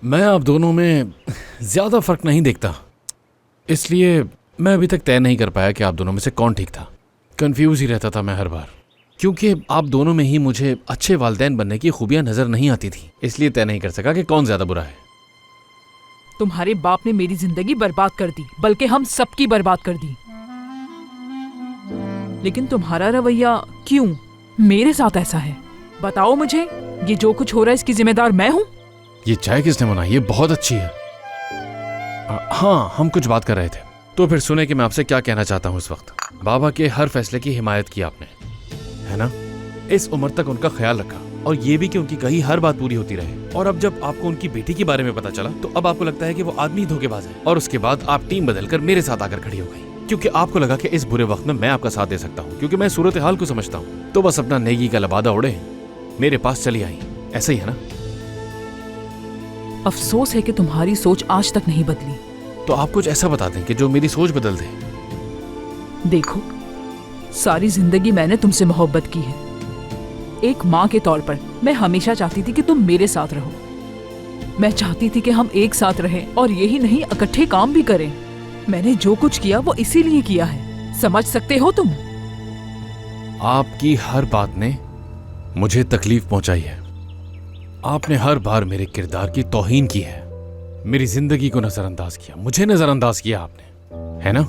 मैं आप दोनों में ज्यादा फर्क नहीं देखता, इसलिए मैं अभी तक तय नहीं कर पाया कि आप दोनों में से कौन ठीक था। कंफ्यूज ही रहता था मैं हर बार, क्योंकि आप दोनों में ही मुझे अच्छे वालिदैन बनने की खूबियां नजर नहीं आती थी, इसलिए तय नहीं कर सका कि कौन ज्यादा बुरा है। तुम्हारे बाप ने मेरी जिंदगी बर्बाद कर दी, बल्कि हम सबकी बर्बाद कर दी। लेकिन तुम्हारा रवैया क्यों मेरे साथ ऐसा है? बताओ मुझे, ये जो कुछ हो रहा है इसकी जिम्मेदार मैं हूँ? ये चाय किसने बनाई? ये बहुत अच्छी है। हाँ, हम कुछ बात कर रहे थे, तो फिर सुने कि मैं आपसे क्या कहना चाहता हूँ। इस वक्त बाबा के हर फैसले की हिमायत की आपने, है ना? इस उम्र तक उनका ख्याल रखा, और ये भी कि उनकी कही हर बात पूरी होती रहे। और अब जब आपको उनकी बेटी के बारे में पता चला, तो अब आपको लगता है कि वो आदमी धोखेबाज है। और उसके बाद आप टीम बदलकर मेरे साथ आकर खड़ी हो गई, क्योंकि आपको लगा कि इस बुरे वक्त में मैं आपका साथ दे सकता हूँ, क्योंकि मैं सूरत हाल को समझता हूँ। तो बस अपना नेगी का लबादा उड़े मेरे पास चली आई। ऐसा ही है ना? अफसोस है कि तुम्हारी सोच आज तक नहीं बदली। तो आप कुछ ऐसा बता दें कि जो मेरी सोच बदल दे। देखो, सारी जिंदगी मैंने तुमसे मोहब्बत की है। एक माँ के तौर पर मैं हमेशा चाहती थी कि तुम मेरे साथ रहो। मैं चाहती थी कि हम एक साथ रहें, और यही नहीं, इकट्ठे काम भी करें। मैंने जो कुछ किया वो इसीलिए किया है, समझ सकते हो तुम? आपकी हर बात ने मुझे तकलीफ पहुंचाई है। आपने हर बार मेरे किरदार की तौहीन की है, मेरी जिंदगी को नजरअंदाज किया, मुझे नजरअंदाज किया आपने, है ना?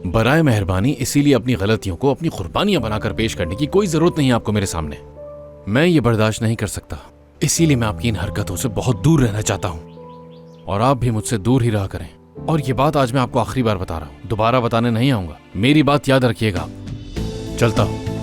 बराए मेहरबानी इसीलिए अपनी गलतियों को अपनी कुर्बानियां बनाकर पेश करने की कोई जरूरत नहीं है आपको मेरे सामने। मैं ये बर्दाश्त नहीं कर सकता, इसीलिए मैं आपकी इन हरकतों से बहुत दूर रहना चाहता हूं, और आप भी मुझसे दूर ही रहा करें। और ये बात आज मैं आपको आखिरी बार बता रहा हूं, दोबारा बताने नहीं आऊंगा। मेरी बात याद रखिएगा आप। चलता हूं।